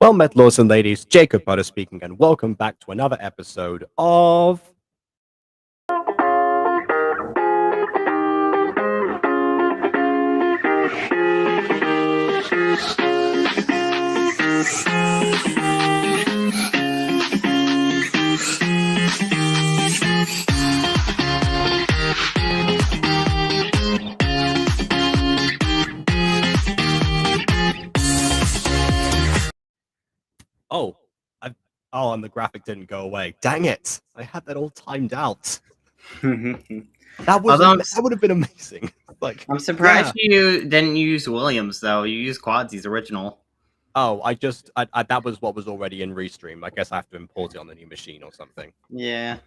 Well met, lords and ladies, Jacob Butter speaking, and welcome back to another episode of... and the graphic didn't go away. Dang it! I had that all timed out. That would have been amazing. I'm surprised you didn't use Williams though. You used Quadsy's original. Oh, that was what was already in Restream. I guess I have to import it on the new machine or something. Yeah.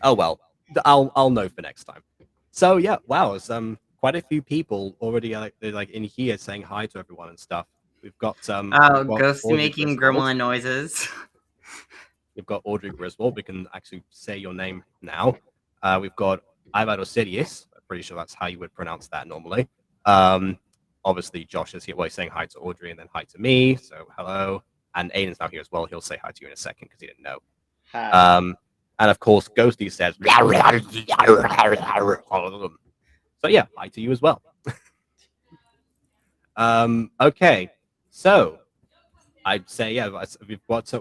Oh well, I'll know for next time. So yeah, wow, it's quite a few people already like in here saying hi to everyone and stuff. We've got Ghosty making gremlin noises. We've got Audrey Griswold. We can actually say your name now. We've got Ivad Osidius. I'm pretty sure that's how you would pronounce that normally. Obviously, Josh is here. Well, he's saying hi to Audrey and then hi to me. So hello. And Aiden's now here as well. He'll say hi to you in a second because he didn't know. Hi. And of course, Ghosty says. So yeah, hi to you as well. Okay, so I'd say we've got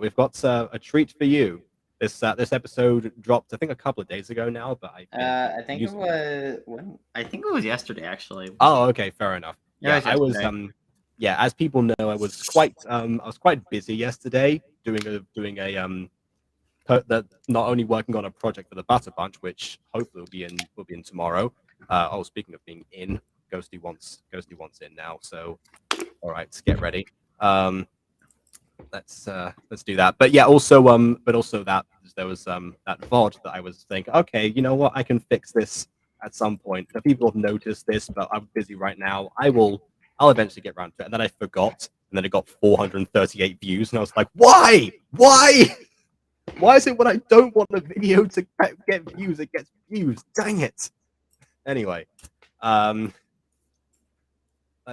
a treat for you. This episode dropped I think a couple of days ago now, but I think it was yesterday actually. Oh, okay, fair enough. Yeah, I was as people know, I was quite busy yesterday doing a not only working on a project for the Butter Bunch, which hopefully will be in tomorrow. Speaking of being in, Ghosty wants in now, so all right, let's get ready. Let's do that. But yeah, also that there was that VOD that I was thinking, okay, you know what, I can fix this at some point. The people have noticed this, but I'm busy right now. I'll eventually get around to it. And then I forgot, and then it got 438 views, and I was like, why is it when I don't want a video to get views, it gets views? Dang it. Anyway, let's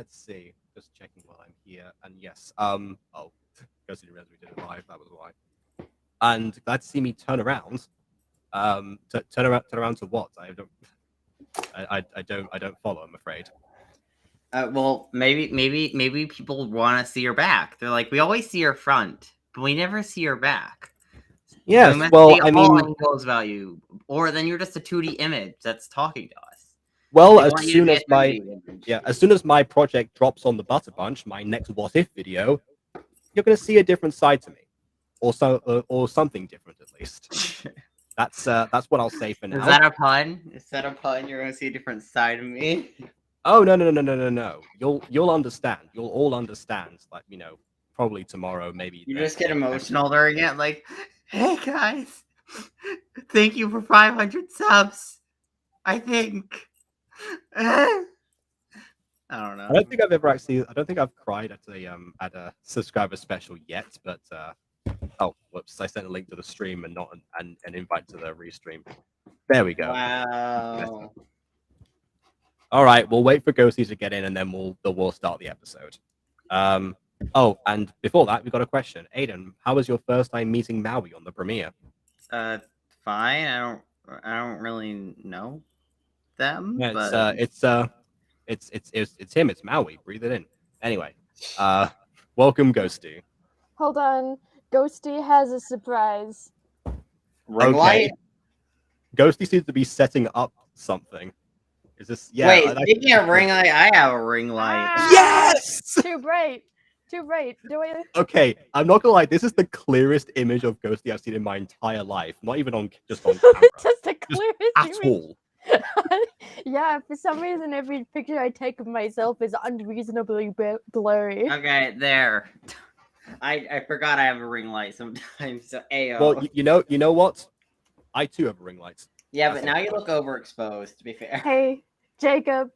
see. Just checking while I'm here, and yes, because we did it live, that was why. And glad to see me turn around. Turn around to what? I don't follow, I'm afraid. Well, maybe people want to see your back. They're like, we always see your front, but we never see your back. Yes, so well, I mean, knows about you, or then you're just a 2D image that's talking to us. Well, as soon as my project drops on the Butter Bunch, my next What If video, you're going to see a different side to me, or something different at least. That's what I'll say for now. Is that a pun? You're going to see a different side of me? Oh no! You'll understand. You'll all understand. Like, probably tomorrow, maybe. You just get emotional during it, like, hey guys, thank you for 500 subs. I think. I don't know. I don't think I've cried at a subscriber special yet, but oh whoops, I sent a link to the stream and not an invite to the restream. There we go. Wow. All right, we'll wait for Ghosty to get in, and then we'll start the episode. And before that, we've got a question. Aiden, how was your first time meeting Maui on the premiere? Fine. I don't really know them. Yeah, but... it's him. It's Maui. Breathe it in. Anyway, welcome, Ghosty. Hold on, Ghosty has a surprise. Ring light? Ghosty seems to be setting up something. Is this? Yeah. Wait, speaking of ring light, I have a ring light. Yes. Too bright. Do I? Okay, I'm not gonna lie. This is the clearest image of Ghosty I've seen in my entire life. Not even just on camera. Just the clearest at all. Yeah, for some reason, every picture I take of myself is unreasonably blurry. Okay, there. I forgot I have a ring light sometimes. So, ayo. Well, you know what? I too have a ring light. Yeah, but now you look overexposed. To be fair. Hey, Jacob.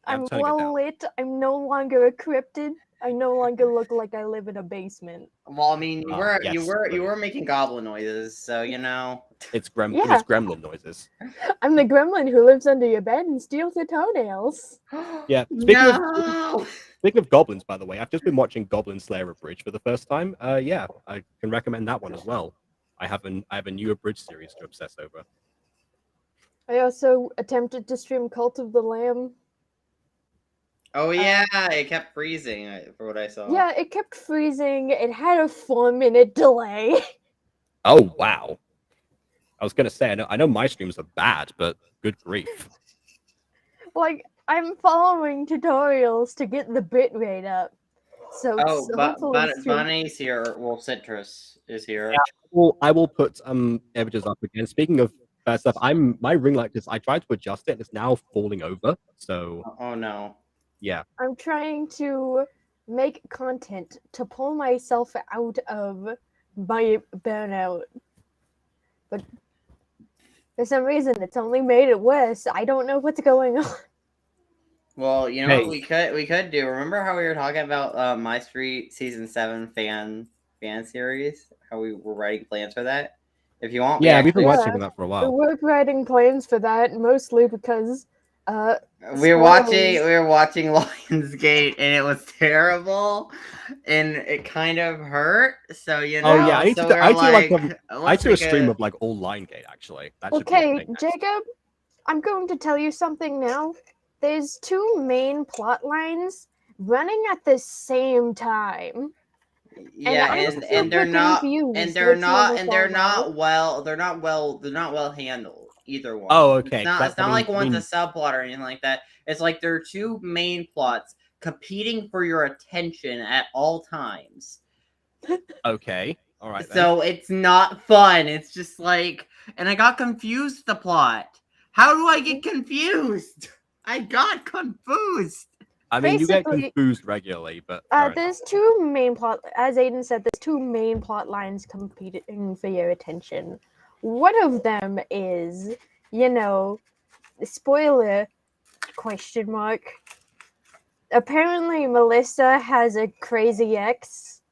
I'm well lit. I'm no longer a cryptid. I no longer look like I live in a basement. Well, I mean, you were making goblin noises, so you know. It's gremlin noises. I'm the gremlin who lives under your bed and steals your toenails. Yeah. Speaking of goblins, by the way, I've just been watching Goblin Slayer Abridged for the first time. Yeah, I can recommend that one as well. I have a new Abridged series to obsess over. I also attempted to stream Cult of the Lamb. Oh yeah, it kept freezing for what I saw. Yeah, it kept freezing. It had a 4-minute delay. Oh wow! I was gonna say I know my streams are bad, but good grief. Like, I'm following tutorials to get the bitrate up. So but hopefully Bunny's here. Well, Citrus is here. Yeah, I will put images up again. Speaking of bad stuff, my ring light is I tried to adjust it and it's now falling over. So Oh no. yeah. I'm trying to make content to pull myself out of my burnout. But for some reason it's only made it worse. I don't know what's going on. Well, you know what we could do. Remember how we were talking about My Street Season 7 fan series? How we were writing plans for that? If you want, we've been watching that for a while. We're writing plans for that mostly because we were watching Lionsgate and it was terrible and it kind of hurt. So you know. Oh yeah, I need to do a stream of like all Lionsgate actually. That should okay, Jacob, I'm going to tell you something now. There's two main plot lines running at the same time. Yeah, and they're not well handled either one. Oh, okay. It's not like one's a subplot or anything like that. It's like there are two main plots competing for your attention at all times. Okay. All right. So it's not fun. It's just like, and I got confused the plot. How do I get confused? I got confused. I mean, you get confused regularly, but there's two main plot. As Aiden said, there's two main plot lines competing for your attention. One of them is, spoiler ? Apparently, Melissa has a crazy ex.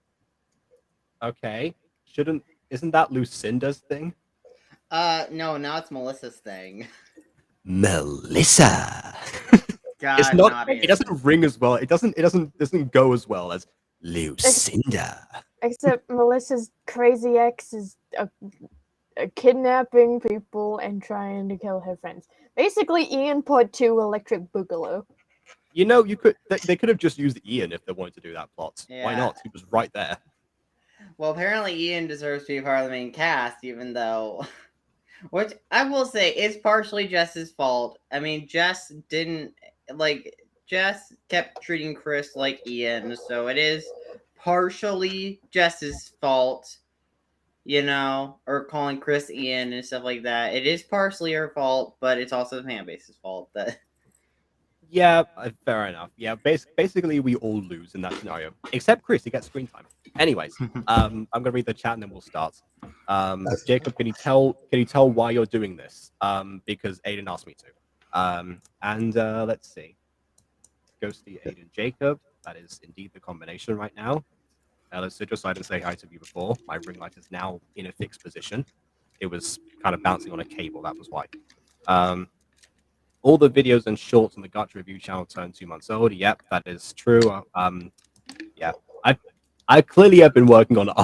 Okay, isn't that Lucinda's thing? No, now it's Melissa's thing. Melissa. God, it's not. It doesn't ring as well. It doesn't go as well as Lucinda. Except Melissa's crazy ex is kidnapping people and trying to kill her friends. Basically, Ian Part 2 Electric Boogaloo. They could have just used Ian if they wanted to do that plot. Yeah. Why not? He was right there. Well, apparently Ian deserves to be part of the main cast, even though, which I will say is partially Jess's fault. I mean, Jess kept treating Chris like Ian, so it is partially Jess's fault, or calling Chris Ian and stuff like that. It is partially her fault, but it's also the fan base's fault. Yeah, fair enough. Yeah, basically we all lose in that scenario, except Chris. He gets screen time. Anyways, I'm gonna read the chat and then we'll start. Jacob, can you tell why you're doing this? Because Aiden asked me to. Let's see. Ghosty, Aiden, Jacob. That is indeed the combination right now. Let's just so I didn't say hi to you before. My ring light is now in a fixed position. It was kind of bouncing on a cable. That was why. All the videos and shorts on the Gacha review channel turned 2 months old. Yep, that is true. Yeah, I clearly have been working on the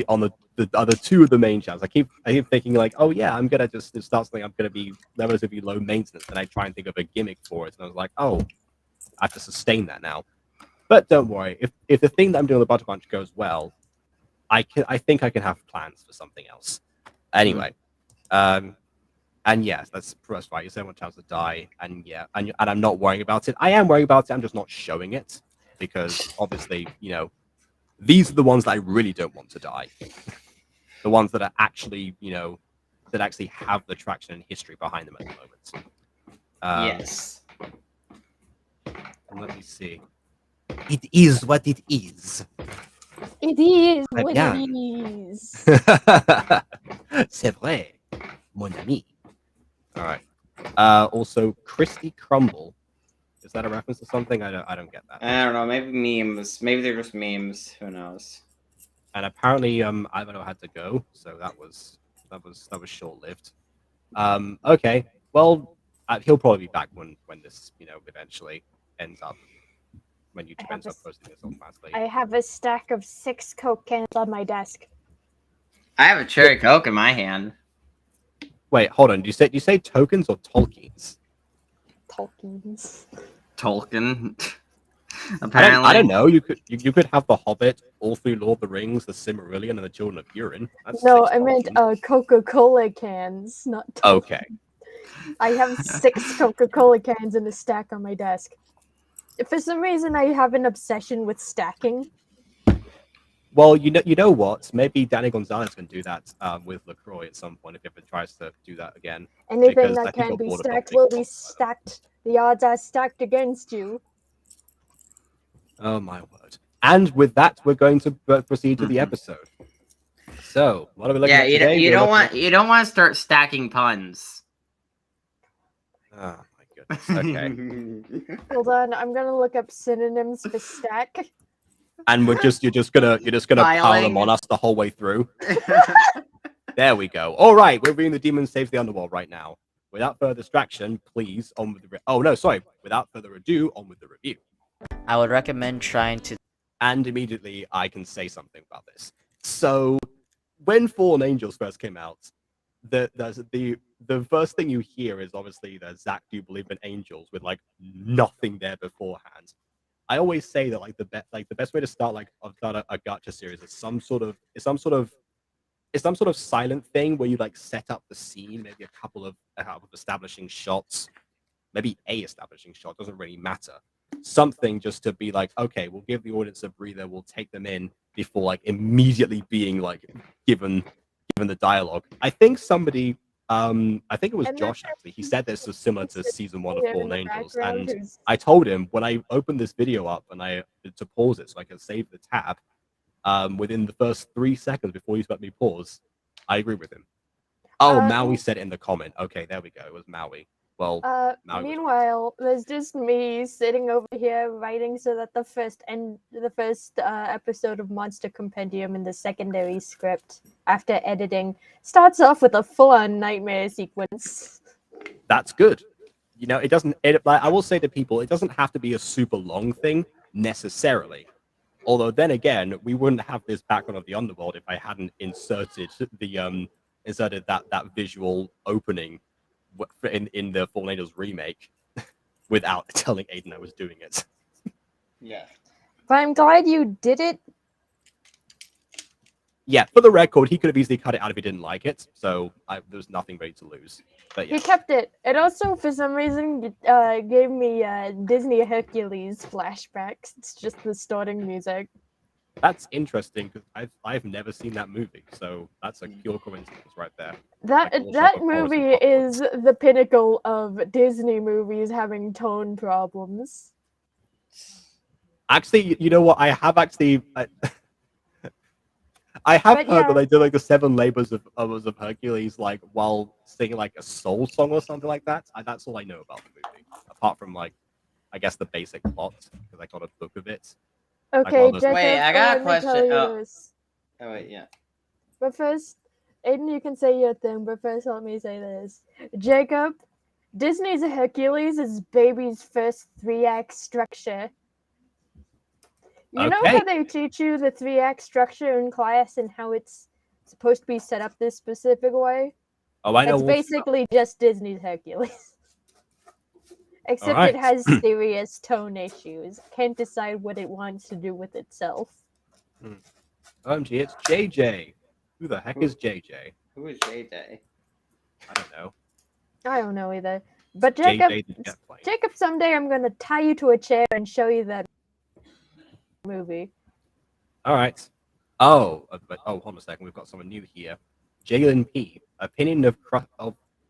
other two of the main channels. I keep thinking like, oh yeah, I'm gonna just start something. I'm gonna be relatively low maintenance, and I try and think of a gimmick for it. And I was like, oh, I have to sustain that now. But don't worry, if the thing that I'm doing with the Butter Bunch goes well, I think I can have plans for something else. Anyway, and yes, that's right. You said I want Charles to die, and yeah, and I'm not worrying about it. I am worrying about it. I'm just not showing it because obviously, these are the ones that I really don't want to die. The ones that are actually, that actually have the traction and history behind them at the moment. Yes. Let me see. It is what it is. It is what it is. C'est vrai, mon ami. All right. Also, Christy Crumble. Is that a reference to something? I don't get that. I don't know. Maybe memes. Maybe they're just memes. Who knows? And apparently, Ivanhoe had to go, so that was short lived. Okay. Well, he'll probably be back when this eventually ends up when YouTube ends up posting this automatically. I have a stack of 6 Coke cans on my desk. I have a cherry Coke in my hand. Wait, hold on. Do you say tokens or Tolkien's? Tolkien's. Tolkien. Apparently, I don't know. You could have the Hobbit, all through Lord of the Rings, the Silmarillion, and the Children of Hurin. That's No, 6 I meant Tolkiens. Coca-Cola cans, not Tolkien. Okay. I have 6 Coca-Cola cans in a stack on my desk. For some reason, I have an obsession with stacking. Well, you know what? Maybe Danny Gonzalez can do that with LaCroix at some point if he ever tries to do that again. Anything Because I that think can the be board of stacked big will be box, stacked. The odds are stacked against you. Oh my word! And with that, we're going to proceed to the episode. So, what are we looking at today? you don't want to start stacking puns. Oh my goodness. Okay. Hold on, I'm gonna look up synonyms for stack. And you're just gonna pile them Piling. on us the whole way through. There we go. All right, we're reading the Demon Saves the Underworld right now. Without further distraction, please on with the. Oh no, sorry. Without further ado, on with the review. I would recommend trying to. And immediately, I can say something about this. So, when Fallen Angels first came out, the first thing you hear is obviously the Zach, do you believe in angels? With like nothing there beforehand. I always say that like the best way to start a gacha series is some sort of silent thing where you like set up the scene, maybe a couple of establishing shots, maybe a establishing shot, doesn't really matter. Something just to be like, okay, we'll give the audience a breather, we'll take them in before like immediately being like given the dialogue. I think somebody I think it was Josh actually. He said this was similar to season 1 of Fallen Angels, and I told him when I opened this video up and I to pause it so I could save the tab, within the first 3 seconds before he let me pause, I agree with him. Oh, Maui said it in the comment. Okay, there we go. It was Maui. Well, Maui meanwhile, there's just me sitting over here writing so that the first episode of Monster Compendium in the secondary script, after editing, starts off with a full-on nightmare sequence. That's good. You know, it doesn't. Like I will say to people, it doesn't have to be a super long thing necessarily. Although then again, we wouldn't have this background of the Underworld if I hadn't inserted that visual opening in the Fallen Angels remake without telling Aiden I was doing it. Yeah. But I'm glad you did it. Yeah, for the record, he could have easily cut it out if he didn't like it, so there's nothing really to lose. But yeah. He kept it. It also, for some reason, gave me Disney Hercules flashbacks. It's just the starting music. That's interesting because I've never seen that movie, so that's a pure coincidence right there. That movie is the pinnacle of Disney movies having tone problems. Actually, you know what? I have actually. I have heard that they did like the 7 labors of Hercules, like while singing like a soul song or something like that. That's all I know about the movie, apart from like, I guess the basic plot because I got a book of it. Okay, like, wait, I got a question. Oh wait, yeah. But first, Aiden, you can say your thing. But first, let me say this, Jacob. Disney's Hercules is baby's first 3-act structure. You know how they teach you the 3-act structure in class and how it's supposed to be set up this specific way? Oh, I know. It's basically just Disney's Hercules. Except it has serious tone issues. Can't decide what it wants to do with itself. OMG, it's JJ. Who the heck is JJ? Who is JJ? I don't know. I don't know either. But Jacob, someday I'm going to tie you to a chair and show you that movie. All right. Oh, hold on a second. We've got someone new here. Jalen P. Opinion of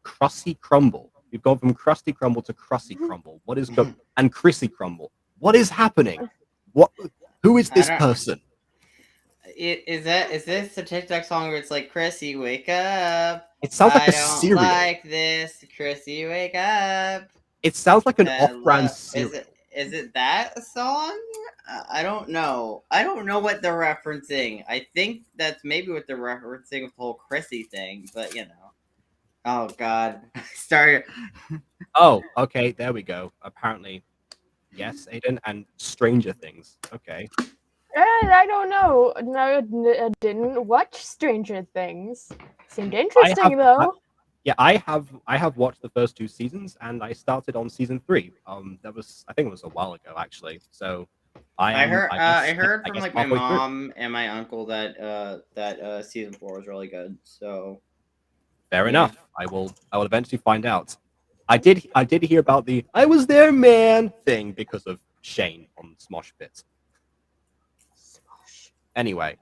Crusty Crumble. We've gone from Krusty Crumble to Crusty Crumble. What is and Chrissy Crumble? What is happening? What? Who is this person? Is this a TikTok song where it's like Chrissy, wake up? It sounds like a cereal. Like this, Chrissy, wake up. It sounds like an off-brand cereal. Is it that song? I don't know. I don't know what they're referencing. I think that's maybe what they're referencing with the whole Chrissy thing, but you know. Oh God, started. Oh, okay, there we go. Apparently, Yes, Aiden, and Stranger Things. Okay. I don't know. No, I didn't watch Stranger Things. Seemed interesting though. Yeah, I have watched the first 2 seasons, and I started on season 3. That was, I think it was a while ago actually. So I heard from guess like my halfway through. mom and my uncle that season 4 was really good. So Fair yeah. enough. I will eventually find out. I did hear about the "I was there, man" thing because of Shane on Smosh Pit. Anyway,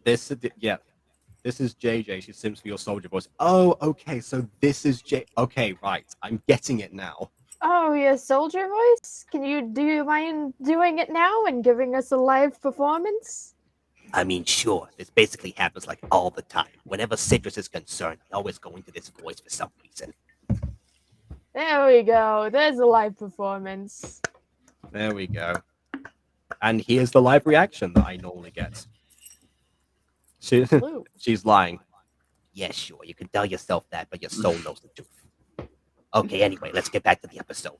this is JJ. She sims for your soldier voice. Oh, okay. So this is J. Okay, right. I'm getting it now. Oh, yeah, soldier voice. Do you mind doing it now and giving us a live performance? I mean, sure. This basically happens like all the time. Whenever Citrus is concerned, I always go into this voice for some reason. There we go. There's a live performance. There we go. And here's the live reaction that I normally get. She's lying. Yeah, sure. You can tell yourself that, but your soul knows the truth. Okay, anyway, let's get back to the episode.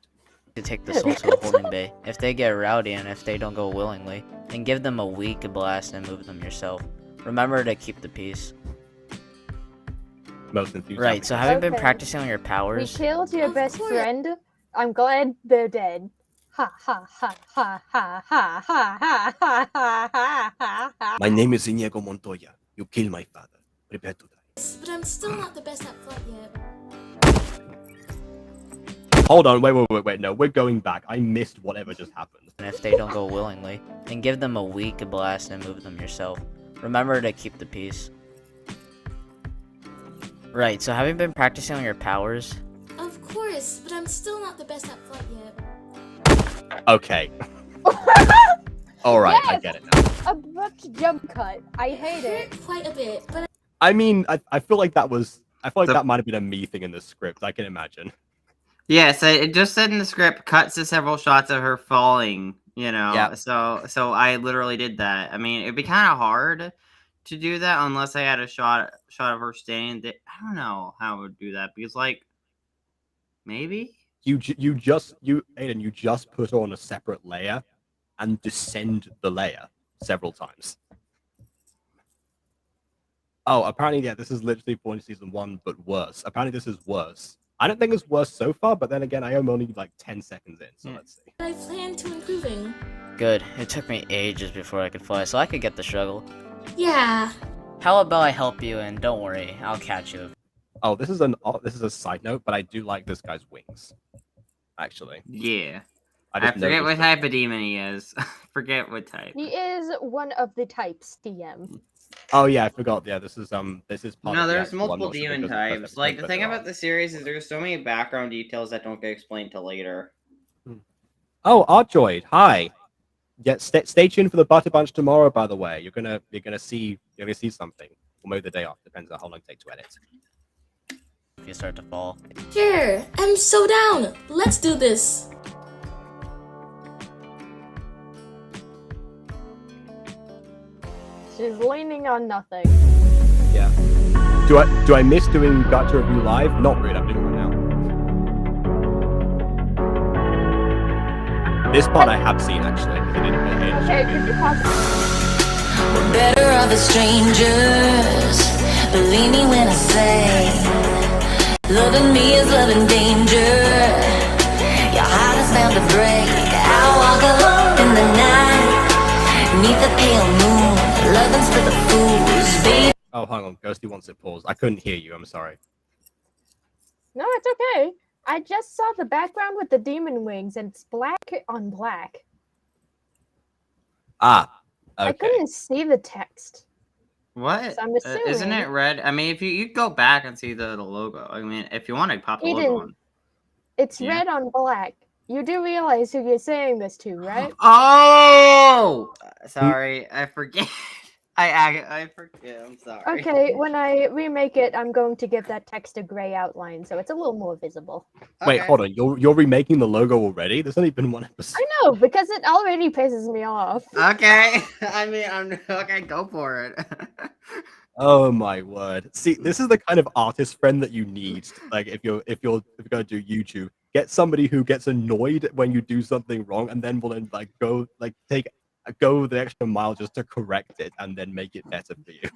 To take the soul to the holding bay. If they get rowdy and if they don't go willingly, then give them a weak blast and move them yourself. Remember to keep the peace. Most enthusiastic. Right, so have you been Okay. practicing on your We powers? killed your Of best course. friend. I'm glad they're dead. Ha ha ha ha ha ha ha ha ha ha ha ha. My name is Inigo Montoya. You killed my father. Prepare to die. But I'm still not the best at flight yet. Hold on, wait. No, we're going back. I missed whatever just happened. And if they don't go willingly, then give them a weak blast and move them yourself. Remember to keep the peace. Right, so have you been practicing on your powers? Of course, but I'm still not the best at flight yet. Okay. All right, I Yes! get it now. Abrupt jump cut. I hate it. Hurt quite a bit, but I mean, I feel like that might have been a me thing in the script. I can imagine. Yes, it just said in the script, cuts to several shots of her falling. You know, Yeah. So I literally did that. I mean, it'd be kind of hard to do that unless I had a shot of her standing. I don't know how I would do that because, like, maybe. Aiden, you just put on a separate layer and descend the layer several times. Oh, apparently, yeah, this is literally Point Season 1, but worse. Apparently, this is worse. I don't think it's worse so far, but then again, I am only like 10 seconds in, so let's see. I plan to improving. Good. It took me ages before I could fly, so I could get the struggle. Yeah. How about I help you, and don't worry, I'll catch you. Oh, this is a side note, but I do like this guy's wings. Actually, Yeah. I just forget what noticed it. type of demon he is. Forget what type. He is one of the types, DM. Oh yeah, I forgot. Yeah, this is part No, of the there's actual one, multiple not sure demon because of the first types. Like, episode, the but thing there about are. the series is there's so many background details that don't get explained till later. Oh, Artjoid, hi. Yeah, stay tuned for the Butter Bunch tomorrow. By the way, you're gonna see something, or maybe the day off. Depends on how long it takes to edit. If you start to fall. Sure, I'm so down. Let's do this. She's leaning on nothing. Yeah. Do I miss doing Gacha review live? Not really. I'm doing it right now. This part I have seen actually. 'Cause I didn't pay attention. Okay, could you pause? We're better off as strangers. Believe me when I say, loving me is loving danger. Your heart is bound to break. I walk alone in the night, neath the pale moon. Loving's for the fools, baby. Oh, hang on. Ghosty wants it paused. I couldn't hear you. I'm sorry. No, it's okay. I just saw the background with the demon wings, and it's black on black. Ah. I Okay. couldn't see the text. What? So I'm Isn't it assuming- red? I mean, if you go back and see the logo, I mean, if you want to pop the He logo didn't. on. It's Yeah. red on black. You do realize who you're saying this to, right? Oh, sorry, I forget. I forget. I'm sorry. Okay, when I remake it, I'm going to give that text a gray outline, so it's a little more visible. Wait, Okay. hold on. You're remaking the logo already? There's only been one episode. I know, because it already pisses me off. Okay. I mean, I'm okay. Go for it. Oh my word! See, this is the kind of artist friend that you need. Like, if you're gonna do YouTube, get somebody who gets annoyed when you do something wrong, and then will then like go the extra mile just to correct it, and then make it better for you.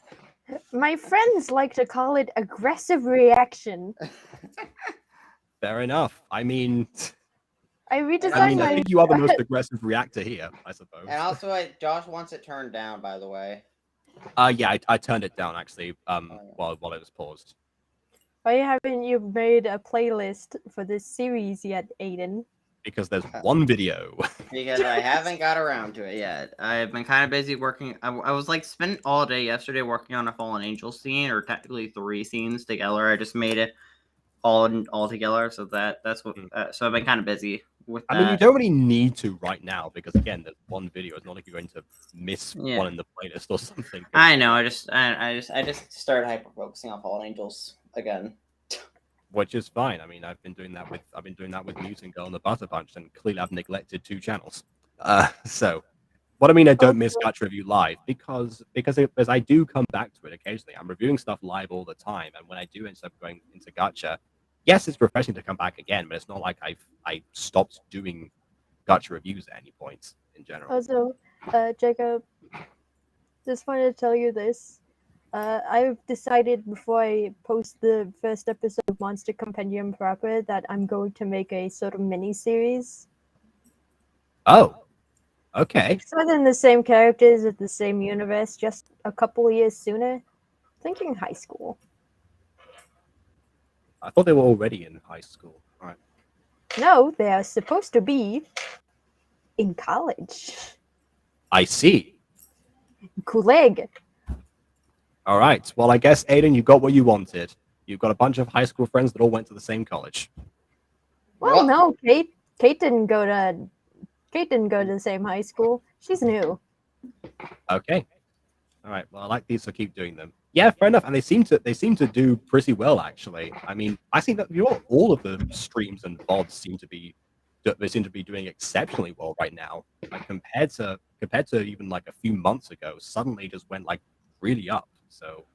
My friends like to call it aggressive reaction. Fair enough. I mean, I redesigned I my. think you are the most aggressive reactor here, I suppose. And also, Josh wants it turned down, by the way. Yeah, I turned it down actually. While it was paused. Why haven't you made a playlist for this series yet, Aiden? Because there's one video. Because I haven't got around to it yet. I've been kind of busy working. I was like spending all day yesterday working on a Fallen Angel scene, or technically 3 scenes together. I just made it all together, so that's what. So I've been kind of busy with that. I mean, you don't really need to right now because again, there's one video. It's not like you're going to miss one in the playlist or something. I know. I just started hyper focusing on Fallen Angels again. Which is fine. I mean, I've been doing that with Muse and Girl and the Butter Punch, and clearly I've neglected 2 channels. So, what I mean, I don't miss Gacha Review live because I do come back to it occasionally. I'm reviewing stuff live all the time, and when I do end up going into Gacha, yes, it's refreshing to come back again, but it's not like I stopped doing Gacha reviews at any point in general. Also, Jacob, just wanted to tell you this. I've decided before I post the first episode of Monster Compendium proper that I'm going to make a sort of mini-series. Oh, okay. It's within the same characters of the same universe, just a couple years sooner. Thinking high school. I thought they were already in high school. All right. No, they are supposed to be in college. I see. Kuleg. All right. Well, I guess, Aiden, you got what you wanted. You've got a bunch of high school friends that all went to the same college. Well, no, Kate didn't go to the same high school. She's new. Okay. All right. Well, I like these, so keep doing them. Yeah, fair enough. And they seem to do pretty well, actually. I mean, I think that all of the streams and VODs seem to be doing exceptionally well right now. Like compared to even like a few months ago, suddenly just went like really up. So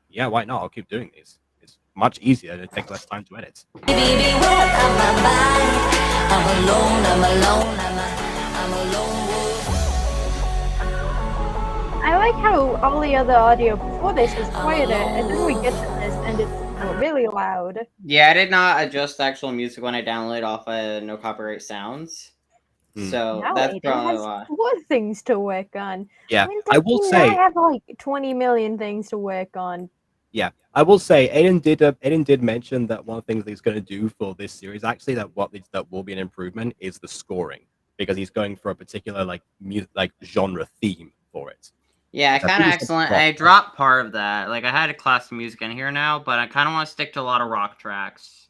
yeah, why not? I'll keep doing these. It's much easier and it takes less time to edit. Baby, what am I by? I'm alone, I'm a lone wolf. I like how all the other audio before this was quieter, and then we get to this and it's really loud. Yeah, I did not adjust the actual music when I downloaded off No Copyright Sounds. So Now that's Aiden probably has why. more things to work on. Yeah, When I does will he say. not have like 20 million things to work on. Yeah, I will say Aiden did mention that one of the things that he's going to do for this series, actually, that will be an improvement is the scoring, because he's going for a particular like genre theme for it. Yeah, I kind think of it's excellent. rock. I dropped part of that. Like I had a classic music in here now, but I kind of want to stick to a lot of rock tracks.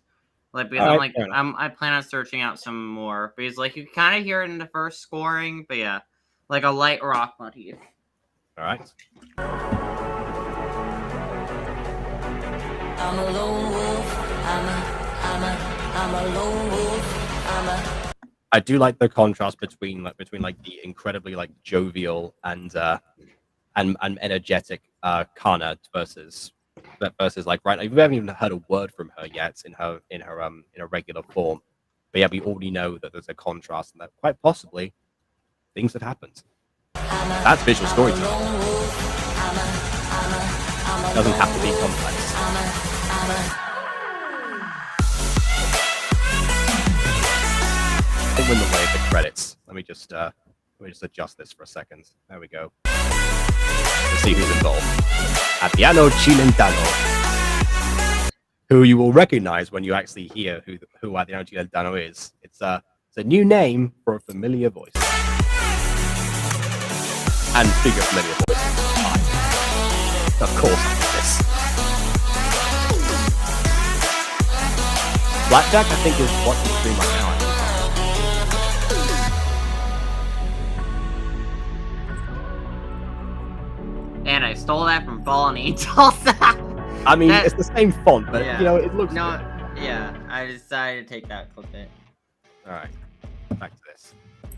Like because Alright, fair enough. I plan on searching out some more because like you kind of hear it in the first scoring, but yeah, like a light rock motif. All right. I'm a lone wolf. I'm a lone wolf. I do like the contrast between the incredibly like jovial and energetic Kana versus like right now we haven't even heard a word from her yet in her regular form, but yeah, we already know that there's a contrast and that quite possibly things have happened. That's visual storytelling. Doesn't have to be complex. I think when the way the credits. Let me just adjust this for a second. There we go. Let's see who's involved. Adriano Cilentano, who you will recognize when you actually hear who Adriano Cilentano is. It's a new name for a familiar voice. And speaking of familiar voices, of course I did this. Blackjack, I think, is watching the stream right now. And I stole that from Fallen Angels. I mean, it's the same font, but Yeah. you know, it looks No, good. yeah, I decided to take that clip. All right, back to this.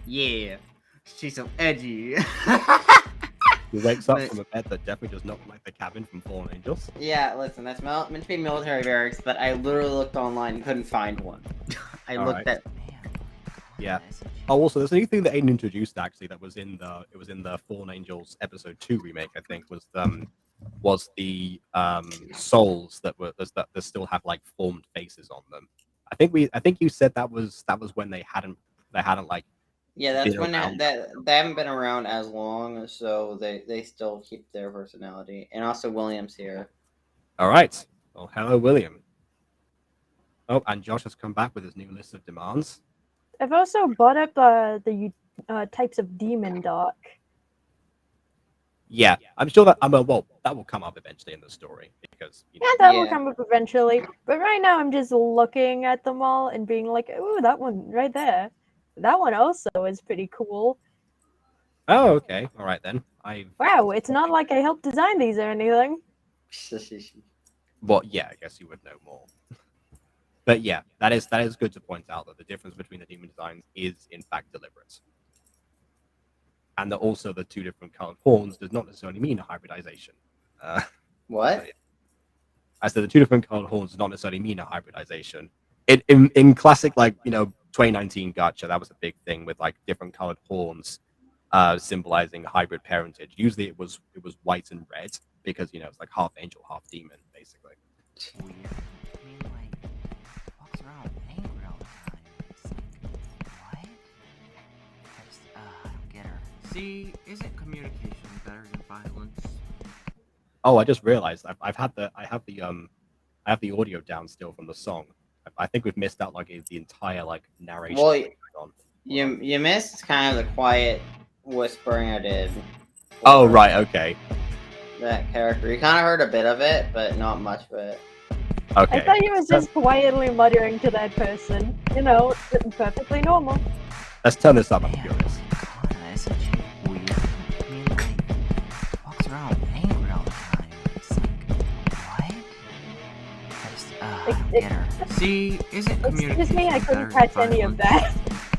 Yeah, she's so edgy. He wakes up from a bed that definitely does not look like the cabin from Fallen Angels. Yeah, listen, that's meant to be military barracks, but I literally looked online and couldn't find one. I looked at. Yeah. Oh, also, there's a new thing that Aiden introduced actually that was in the Fallen Angels episode 2 remake. I think was the souls that still have like formed faces on them. I think you said that was when they hadn't like. Yeah, that's been when around they haven't been around as long, so they still keep their personality. And also William's here. All right. Well, hello, William. Oh, and Josh has come back with his new list of demands. I've also brought up the types of demon doc. Yeah, I'm sure that well, that will come up eventually in the story because Yeah, that will Yeah. come up eventually. But right now, I'm just looking at them all and being like, "Ooh, that one right there. That one also is pretty cool." Oh, okay. All right then. Wow, it's not like I helped design these or anything. Well, yeah, I guess you would know more. But yeah, that is good to point out that the difference between the demon designs is in fact deliberate. And that also the two different colored horns does not necessarily mean a hybridization. What? I said the two different colored horns does not necessarily mean a hybridization. In classic 2019 Gacha, that was a big thing with like different colored horns symbolizing hybrid parentage. Usually it was white and red because it's like half angel, half demon, basically. Weird. I mean, like, walks around angry all the time. It's like, what? I don't get her. See, isn't communication better than violence? Oh, I just realized I have the audio down still from the song. I think we've missed out like the entire like narration. Well, you missed kind of the quiet whispering I did. Oh right, okay. That character. You kind of heard a bit of it, but not much of it. Okay. I thought he was just quietly muttering to that person. Perfectly normal. Let's turn this up. I'm curious. Kana is such weird. I mean, like, walks around angry all the time. It's like, what? I don't get her. See, isn't communication Excuse me, I better couldn't than catch any of violence? that.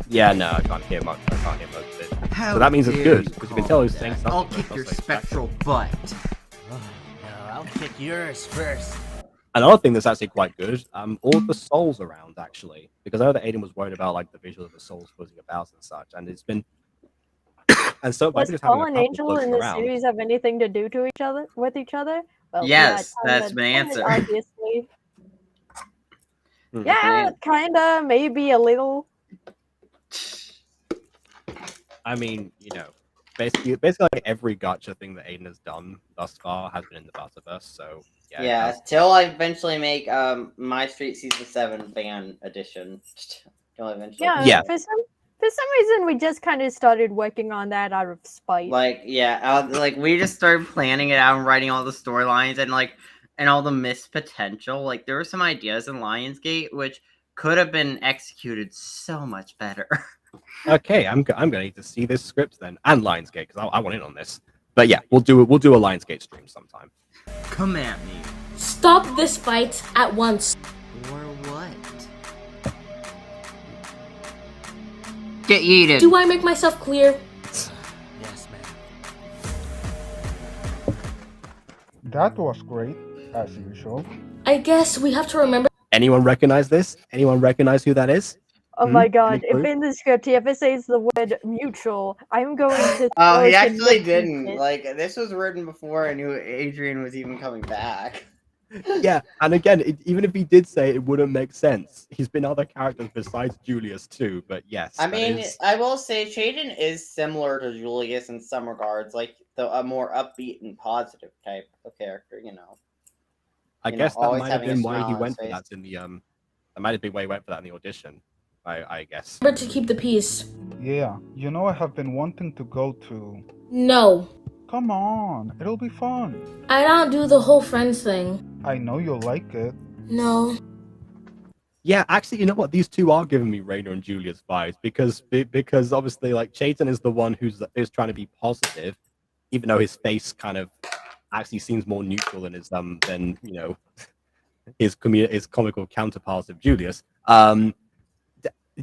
Yeah, no, I can't hear much. I can't hear most of it. How So that means it's dare good you because you can call tell me he's saying that? something. I'll but kick it's your also exactly- spectral butt. No, I'll kick yours first. Another thing that's actually quite good, all the souls around actually, because I know that Aiden was worried about like the visual of the souls floating about and such, and it's been and so by Does just having a Fallen couple Angel floating and the around. series have anything to do to each other with each other? Well, Yes, yeah, that's my answer. Obviously. Hmm. Yeah, kinda, maybe a little. I mean, basically like every gacha thing that Aiden has done thus far has been in the Butterverse, so yeah. Yeah, till I eventually make My Street Season 7 Fan Edition. Till I eventually. Yeah, Yeah. for some reason we just kind of started working on that out of spite. Like, yeah, like we just started planning it out and writing all the storylines and all the missed potential. Like, there were some ideas in Lionsgate which could have been executed so much better. Okay, I'm gonna need to see this script then, and Lionsgate because I want in on this. But yeah, we'll do a Lionsgate stream sometime. Come at me. Stop this fight at once. Or what? Get yeeted. Do I make myself clear? Yes, man. That was great, as usual. I guess we have to remember. Anyone recognize this? Anyone recognize who that is? Oh my Any god, if clue? in the script he ever says the word mutual, I'm going to. Oh, throw he some actually nips in didn't. it. Like, this was written before I knew Adrian was even coming back. Yeah, and again, even if he did say it, wouldn't make sense. He's been other characters besides Julius too, but yes. I that mean, is- I will say Shaden is similar to Julius in some regards, like a more upbeat and positive type of character, I you know, guess that always might have having a been why smile he on went his for face. that in the That might have been why he went for that in the audition. I guess. Remember to keep the peace. Yeah, I have been wanting to go to. No, Come on, it'll be fun. I don't do the whole friends thing. I know you'll like it. No. Yeah, actually, you know what? These two are giving me Rainer and Julius vibes because obviously, like Chayton is the one who's trying to be positive, even though his face kind of actually seems more neutral than his comical counterpart of Julius.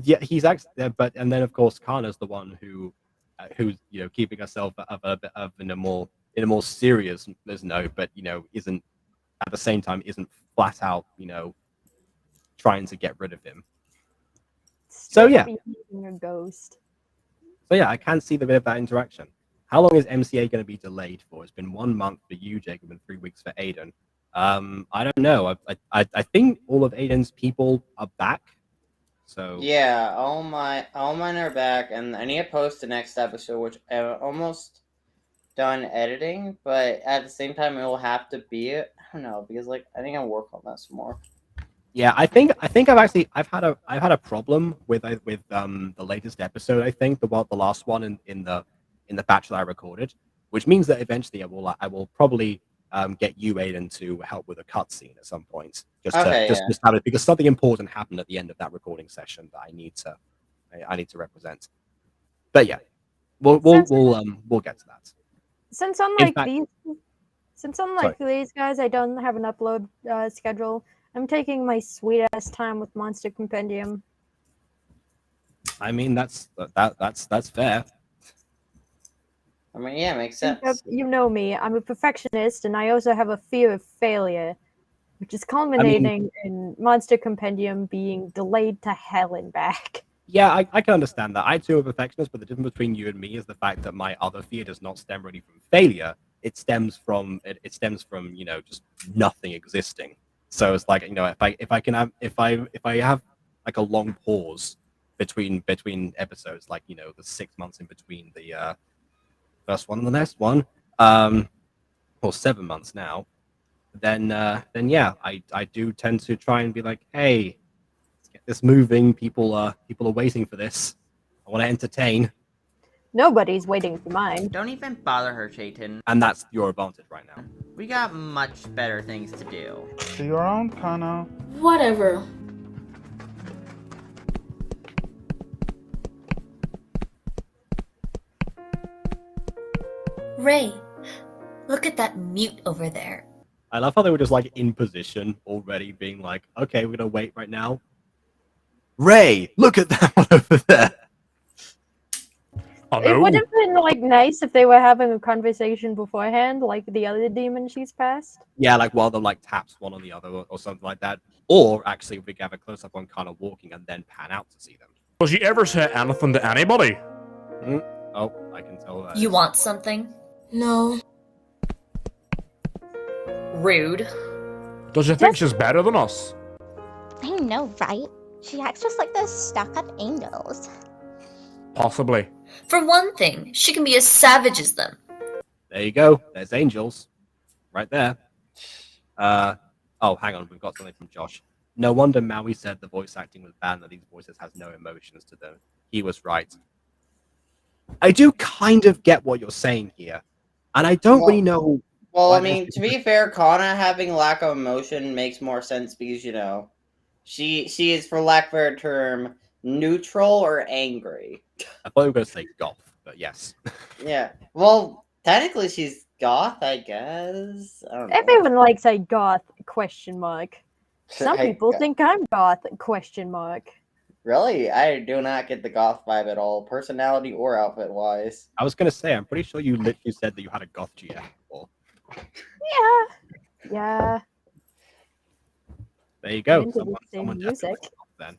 Yeah, he's actually, and then of course Kana's the one who's keeping herself of in a more in a more serious note, but isn't at the same time isn't flat out trying to get rid of him. So Straight yeah. up being a ghost. So yeah, I can see the bit of that interaction. How long is MCA going to be delayed for? It's been 1 month for you, Jacob, and 3 weeks for Aiden. I don't know. I think all of Aiden's people are back. So Yeah, all mine are back, and I need to post the next episode, which I'm almost done editing, but at the same time, it will have to be I don't know, because like I think I'll work on that some more. yeah, I think I've had a problem with the latest episode. I think the last one in the batch that I recorded, which means that eventually I will probably get you, Aiden, to help with a cutscene at some point, just have it because something important happened at the end of that recording session that I need to represent. But yeah, we'll get to that. Since unlike these guys, I don't have an upload schedule. I'm taking my sweet ass time with Monster Compendium. I mean, that's fair. I mean, yeah, it makes sense. You know me. I'm a perfectionist, and I also have a fear of failure, which is culminating in Monster Compendium being delayed to hell and back. Yeah, I can understand that. I too am a perfectionist, but the difference between you and me is the fact that my other fear does not stem really from failure. It stems from just nothing existing. So it's like if I have like a long pause between episodes, like the 6 months in between the first one and the next one, or 7 months now, then yeah, I do tend to try and be like, hey, let's get this moving. People are waiting for this. I want to entertain. Nobody's waiting for mine. Don't even bother her, Chayton. And that's your advantage right now. We got much better things to do. See you around, Kana. Whatever. Ray, look at that mute over there. I love how they were just like in position already, being like, okay, we're gonna wait right now. Ray, look at that one over there. It would have been like nice if they were having a conversation beforehand, like the other demon she's passed. Yeah, like while they're like taps one on the other or something like that. Or actually, we have a close up on kind of walking and then pan out to see them. Does you ever say anything to anybody? Oh, I can tell that. You want something? No. Rude. Does you think she's better than us? I know, right? She acts just like those stuck-up angels. Possibly. For one thing, she can be as savage as them. There you go. There's angels. Right there. Oh, hang on. We've got something from Josh. No wonder Maui said the voice acting was bad and that these voices has no emotions to them. He was right. I do kind of get what you're saying here. And I don't really know. Well, I mean, to be fair, Kana having lack of emotion makes more sense because, she is, for lack of a better term, neutral or angry. I thought you were going to say goth, but yes. Yeah. Well, technically she's goth, I guess. I don't know. Everyone likes a goth ? Some people think I'm goth ? Really? I do not get the goth vibe at all, personality or outfit-wise. I was going to say, I'm pretty sure you literally said that you had a goth GF before. Yeah. There you go. Someone music. Then.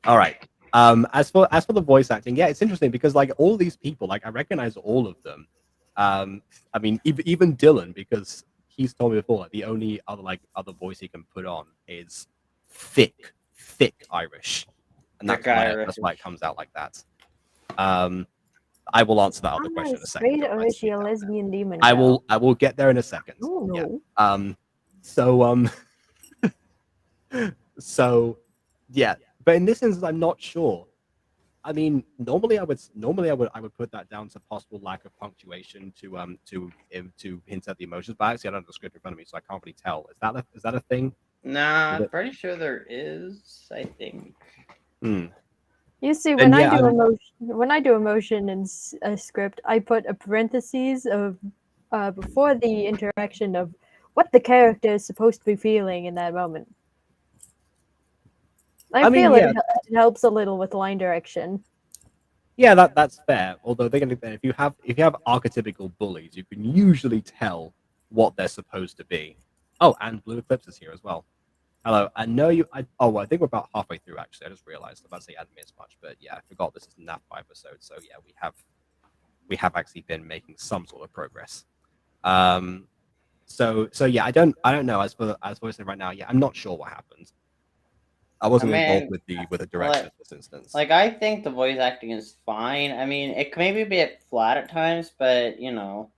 All right. As for the voice acting, yeah, it's interesting because like all these people, like I recognize all of them. I mean, even Dylan, because he's told me before, like, the only other voice he can put on is thick Irish, and that's why it comes out like that. I will answer that other question in a second. Straight or is she a lesbian demon? I will get there in a second. Oh no. Yeah. So yeah, but in this instance, I'm not sure. I mean, normally I would put that down to possible lack of punctuation to hint at the emotions. But actually, I don't have the script in front of me, so I can't really tell. Is that a thing? Nah, I'm pretty sure there is. I think. You see, when I do emotion in a script, I put a parentheses of before the interaction of what the character is supposed to be feeling in that moment. I feel it helps a little with line direction. Yeah, that's fair. Although they're gonna if you have archetypical bullies, you can usually tell what they're supposed to be. Oh, and Blue Eclipse is here as well. Hello, I know you. Well, I think we're about halfway through. Actually, I just realized. I'm about to say I hadn't missed much, but yeah, I forgot this is the NAF episode. So yeah, we have actually been making some sort of progress. So yeah, I don't know. As for I say right now, yeah, I'm not sure what happened. I wasn't involved with the direction of this instance. Like, I think the voice acting is fine. I mean, it can maybe be a bit flat at times, but I don't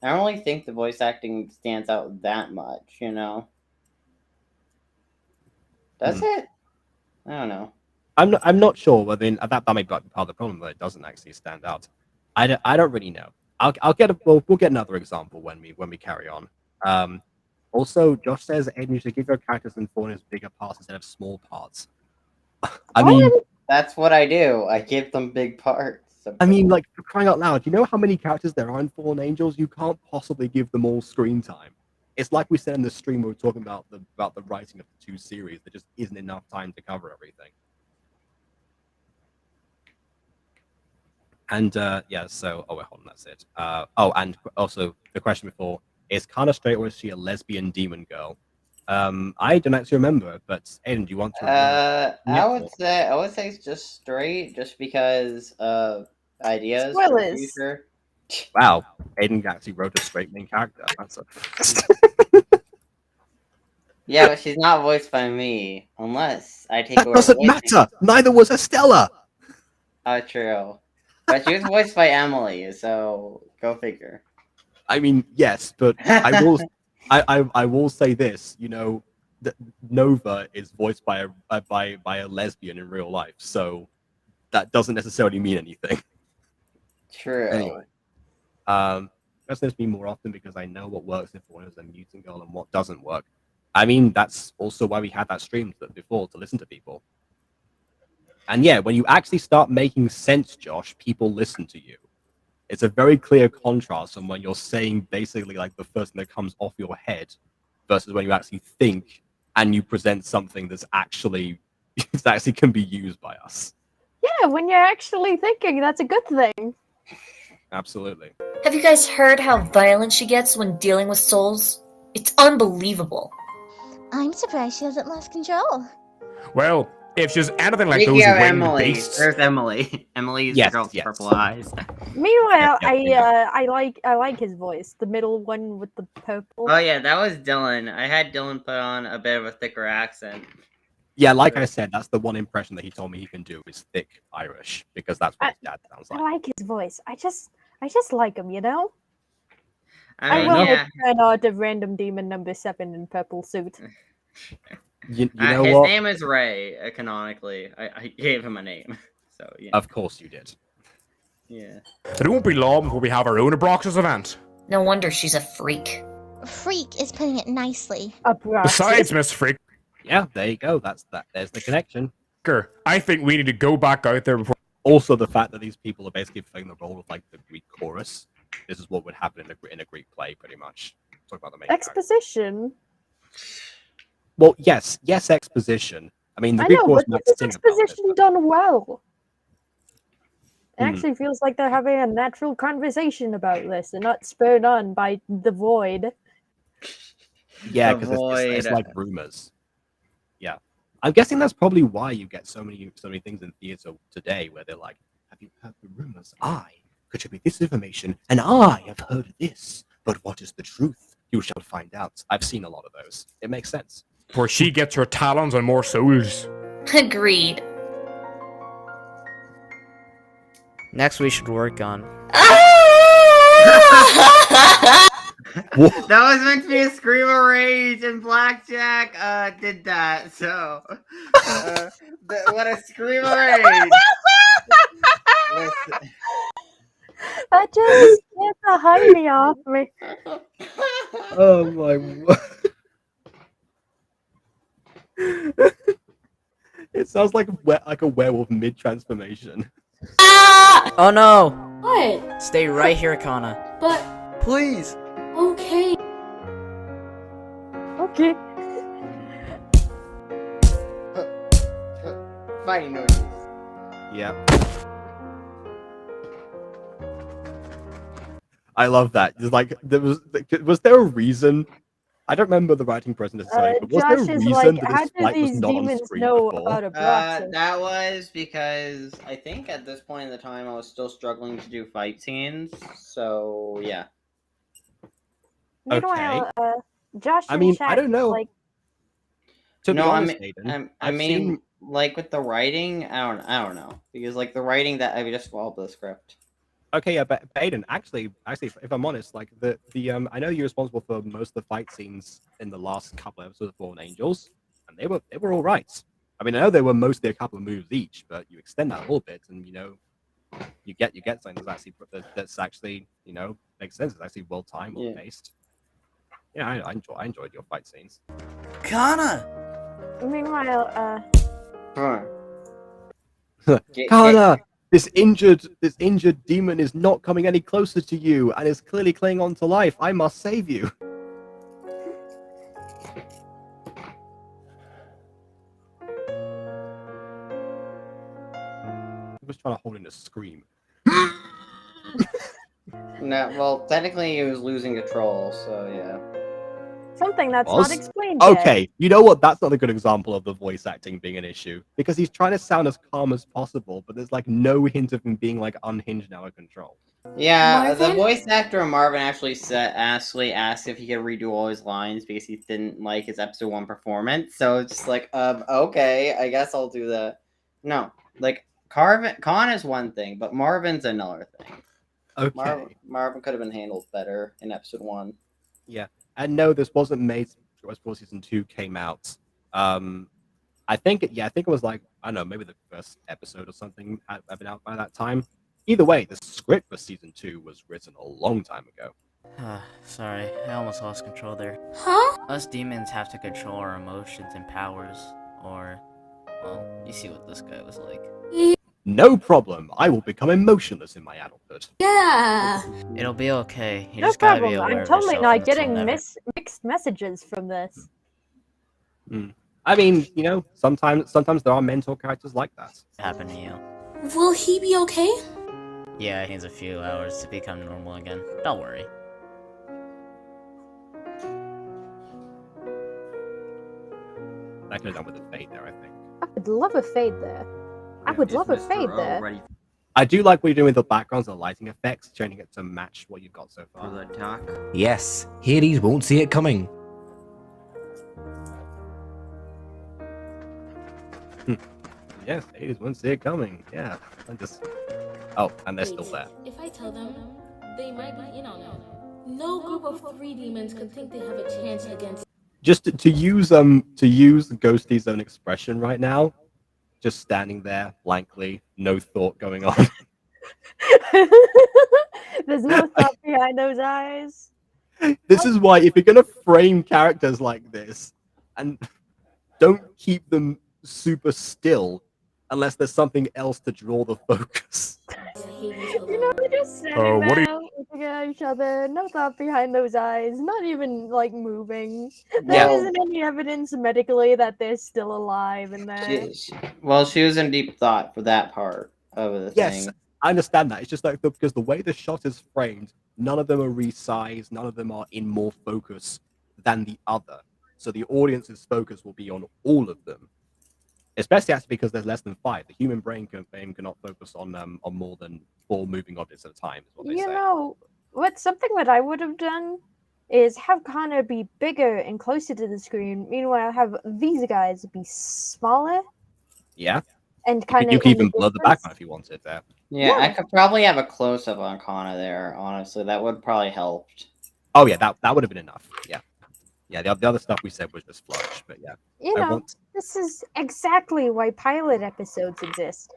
really think the voice acting stands out that much. Does it? I don't know. I'm not sure. I mean, that may be part of the problem, but it doesn't actually stand out. I don't really know. We'll get another example when we carry on. Also, Josh says, Aiden, you should give your characters and faunas bigger parts instead of small parts. I mean, that's what I do. I give them big parts. I mean, like, for crying out loud, you know how many characters there are in Fallen Angels? You can't possibly give them all screen time. It's like we said in the stream we were talking about the writing of the 2 series. There just isn't enough time to cover everything. And yeah, so hold on, that's it. And also the question before is Kana straight or is she a lesbian demon girl? I don't actually remember, but Aiden, do you want to? I would say it's just straight, just because of ideas for the Spoilers. future. Wow, Aiden actually wrote a straight main character. That's a Yeah, but she's not voiced by me, unless I take that over doesn't voicing. matter. Neither was Estella. Oh, true. But she was voiced by Emily, so go figure. I mean, yes, but I will. I will say this. That Nova is voiced by a lesbian in real life, so that doesn't necessarily mean anything. True. Anyway, that's going to be more often because I know what works if one is a mutant girl and what doesn't work. I mean, that's also why we had that stream before to listen to people. And yeah, when you actually start making sense, Josh, people listen to you. It's a very clear contrast from when you're saying basically like the first thing that comes off your head versus when you actually think and you present something that's actually can be used by us. Yeah, when you're actually thinking, that's a good thing. Absolutely. Have you guys heard how violent she gets when dealing with souls? It's unbelievable. I'm surprised she hasn't lost control. Well, if she's anything like Speaking those of winged Emily, beasts. there's Emily. Emily's the girl with purple eyes. Meanwhile, Yeah. I like his voice, the middle one with the purple. Oh yeah, that was Dylan. I had Dylan put on a bit of a thicker accent. Yeah, like I said, that's the one impression that he told me he can do is thick Irish because that's what his dad sounds I like. like his voice. I just like him, I mean, will yeah. turn out of random demon number 7 in purple suit. You know his what? name is Ray. Canonically, I gave him a name. So yeah. Of course you did. Yeah. It won't be long before we have our own Abroxus event. No wonder she's a freak. Freak is putting it nicely. Besides, Miss Freak. Yeah, there you go. There's the connection. I think we need to go back out there before. Also, the fact that these people are basically playing the role of like the Greek chorus. This is what would happen in a Greek play, pretty much. Talk about the main Exposition. Well, yes, exposition. I mean, the I Greek know, chorus but might this is sing about it. exposition done well. It actually feels like they're having a natural conversation about this and not spurred on by the void. Yeah, because it's like rumors. Yeah, I'm guessing that's probably why you get so many things in theater today where they're like, "Have you heard the rumors? I contribute this information, and I have heard this. But what is the truth? You shall find out." I've seen a lot of those. It makes sense. Where she gets her talons on more souls. Agreed. Next, we should work on. That was meant to be a scream of rage, and Blackjack did that. So, what a scream of rage! That just scared the honey off me. Oh my word. It sounds like a werewolf mid-transformation. Oh no! What? Stay right here, Kana. But Please! okay. Okay. Fighting noises. Yeah. I love that. It's like was there a reason? I don't remember the writing process necessarily, but was there Josh a is reason like, that how this do fight was these not on demons screen know before? about a Broxus? That was because I think at this point in the time I was still struggling to do fight scenes. So yeah. Meanwhile, Josh I in mean, chat I don't know. like, To be No, honest, Aiden, I I've mean, seen. like with the writing, I don't know because like the writing that I just followed the script. Okay, yeah, but Aiden, actually, if I'm honest, like the I know you're responsible for most of the fight scenes in the last couple episodes of Fallen Angels, and they were all right. I mean, I know they were mostly a couple of moves each, but you extend that a little bit, and you get something that's actually makes sense. It's actually well timed, well paced. Yeah, I enjoyed your fight scenes. Kana. meanwhile, Kana, this injured demon is not coming any closer to you and is clearly clinging on to life. I must save you. I was trying to hold in a scream. No, well, technically he was losing control, so yeah. something that's not Was? explained yet. Okay, you know what? That's not a good example of the voice acting being an issue because he's trying to sound as calm as possible, but there's like no hint of him being like unhinged and out of control. Yeah, the voice actor Marvin actually asked if he could redo all his lines because he didn't like his episode 1 performance. So it's just like, okay, I guess I'll do that. No, like Khan is one thing, but Marvin's another thing. Okay. Marvin could have been handled better in episode 1. Yeah, and no, this wasn't made before season 2 came out. I think it was like, I don't know, maybe the first episode or something had been out by that time. Either way, the script for season 2 was written a long time ago. Sorry, I almost lost control there. Huh? Us demons have to control our emotions and powers, or, well, you see what this guy was like. No problem. I will become emotionless in my adulthood. Yeah. It'll be okay. You No just gotta be problem. aware I'm of totally yourself not and this will getting never- mixed messages from this. I mean, sometimes there are mentor characters like that. happen to you. Will he be okay? Yeah, he needs a few hours to become normal again. Don't worry. I could have done with a fade there, I think. I would love a fade there. I would love a fade there. I do like what you're doing with the backgrounds and lighting effects, changing it to match what you've got so far. For the attack. Yes, Hades won't see it coming. Yes, Hades won't see it coming. Yeah, oh, and they're still there. If I tell them, they might be in on it. No group of 3 demons can think they have a chance against. Just to use Ghosty's own expression right now, just standing there blankly, no thought going on. There's no thought behind those eyes. This is why, if you're gonna frame characters like this, and don't keep them super still, unless there's something else to draw the focus. They're just standing there looking at each other, no thought behind those eyes, not even like moving. There isn't any evidence medically that they're still alive in there. She was in deep thought for that part of the Yes, thing. I understand that. It's just like because the way the shot is framed, none of them are resized, none of them are in more focus than the other. So the audience's focus will be on all of them. Especially actually because there's less than 5. The human brain cannot focus on more than 4 moving objects at a time, is what they say. What something that I would have done is have Connor be bigger and closer to the screen. Meanwhile, have these guys be smaller Yeah. and kind of. You can even blur the background if you wanted there. Yeah, I could probably have a close up on Kana there. Honestly, that would probably help. Oh yeah, that would have been enough. Yeah. Yeah, the other stuff we said was just flourish, but yeah. This is exactly why pilot episodes exist.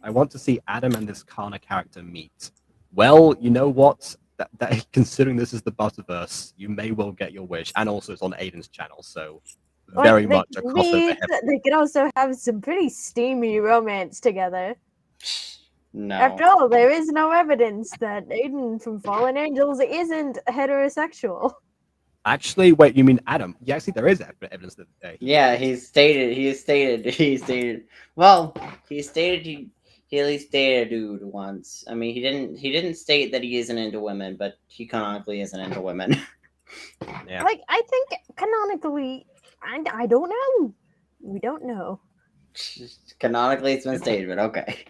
I want to see Adam and this Kana character meet. Well, you know what? That considering this is the Butterverse, you may well get your wish, and also it's on Aiden's channel, so very much a crossover. They could also have some pretty steamy romance together. No. After all, there is no evidence that Aiden from Fallen Angels isn't heterosexual. Actually, wait, you mean Adam? Yeah, actually, there is evidence that. He stated. Well, he stated he he at least dated a dude once. I mean, he didn't state that he isn't into women, but he canonically isn't into women. Yeah. Like, I think canonically, I don't know. We don't know. Canonically, it's been stated, but okay.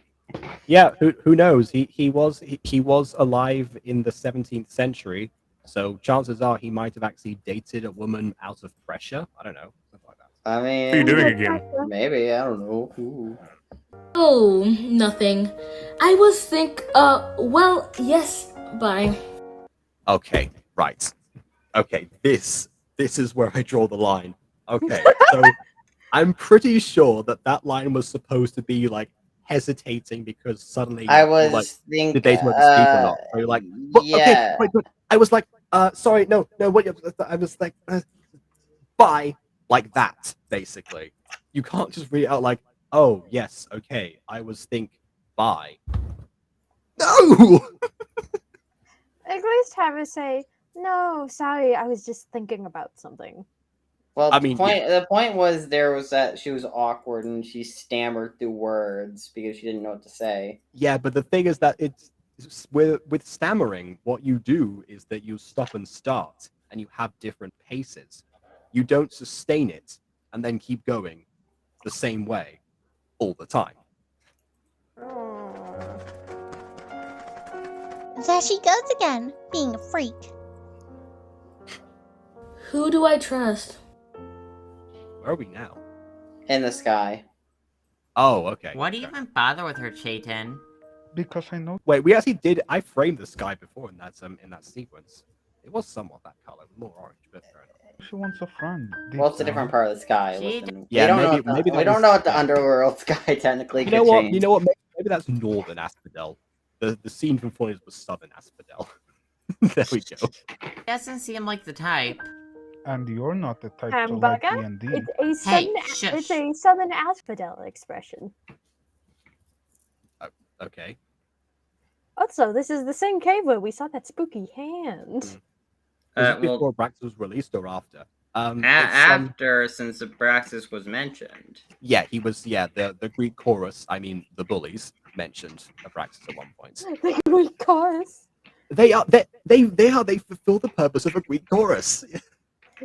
Yeah, who knows? He was alive in the 17th century, so chances are he might have actually dated a woman out of pressure. I don't know, something like that. I mean, What are you doing again? Maybe, I don't know. Ooh. Oh, nothing. I was well, yes, bye. Okay, right. Okay, this is where I draw the line. Okay, so I'm pretty sure that line was supposed to be like hesitating because suddenly I you're was like, thinking, did they want to speak or not? So you're like, what? Okay, yeah. wait, but I was like, sorry, no, what? I was like, bye, like that, basically. You can't just read it out like, oh yes, okay, I was bye. No. At least have her say, "No, sorry, I was just thinking about something." Well, I mean, the point was there was that she was awkward and she stammered through words because she didn't know what to say. Yeah, but the thing is that it's with stammering, what you do is that you stop and start, and you have different paces. You don't sustain it and then keep going the same way all the time. There she goes again, being a freak. Who do I trust? Where are we now? In the sky. Oh, okay. Why do you even bother with her, Chayton? Because I know. Wait, we actually did. I framed the sky before in that sequence. It was somewhat that color, more orange, but fair enough. She wants a friend. Well, it's a different part of the sky. Listen, Yeah, we don't know what the underworld sky technically You could know what? change. You know what? Maybe that's northern Asphodel. The scene from Florida was southern Asphodel. There we go. Doesn't seem like the type. And you're not the type to like Hamburger? D&D. It's a southern asphodel expression. Okay. Also, this is the same cave where we saw that spooky hand. Was it before Brax was released or after? After, since Abraxas was mentioned. Yeah, he was. Yeah, the Greek chorus. I mean, the bullies mentioned Abraxas at one point. The Greek chorus. They fulfill the purpose of a Greek chorus.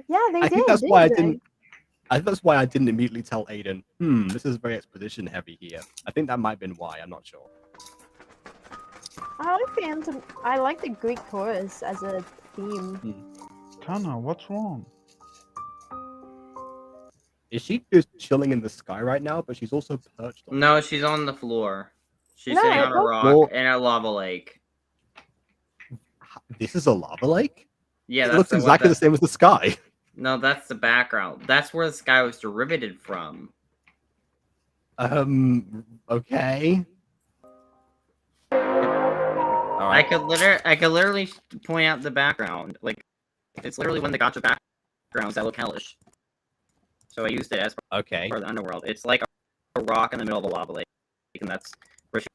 Yeah, they I did. think that's didn't why I they? didn't. I think that's why I didn't immediately tell Aiden. This is very exposition heavy here. I think that might have been why. I'm not sure. I like the Greek chorus as a theme. Kana, what's wrong? Is she just chilling in the sky right now? But she's also perched on. No, she's on the floor. She's No, sitting I on a thought- rock Well- in a lava lake. This is a lava lake? Yeah, It that's looks exactly the same as the sky. No, that's the background. That's where the sky was derivated from. Okay. I could literally point out the background. Like, it's literally one of the Gacha backgrounds that look hellish. So I used it as part of the Underworld. It's like a rock in the middle of a lava lake, and that's where she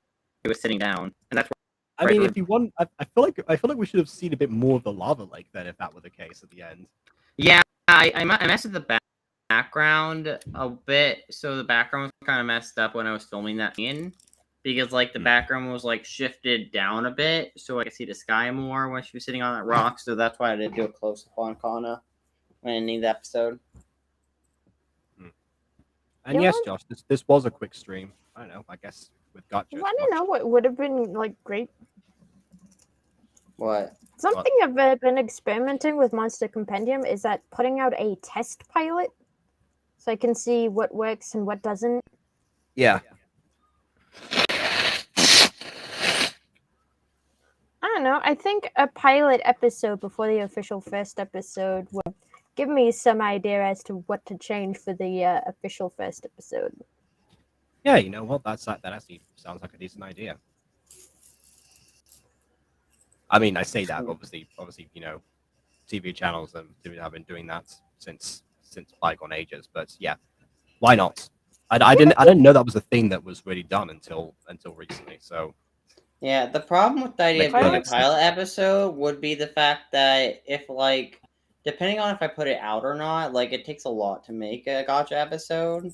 was sitting down, and that's where. I mean, if you want, I feel like we should have seen a bit more of the lava lake then, if that were the case at the end. Yeah, I messed with the background a bit, so the background was kind of messed up when I was filming that scene, because like the background was like shifted down a bit, so I could see the sky more when she was sitting on that rock. So that's why I did do a close up on Kana in the episode. And yes, Josh, this was a quick stream. I don't know. I guess with Gacha. You want to know what would have been like great? What? Something I've been experimenting with Monster Compendium is that putting out a test pilot, so I can see what works and what doesn't. Yeah. I don't know. I think a pilot episode before the official first episode would give me some idea as to what to change for the official first episode. Yeah, you know what? That actually sounds like a decent idea. I mean, I say that obviously, you know, TV channels have been doing that since bygone ages. But yeah, why not? I didn't know that was a thing that was really done until recently. So yeah, the problem with the idea of doing a pilot episode would be the fact that if like, depending on if I put it out or not, like it takes a lot to make a Gacha episode.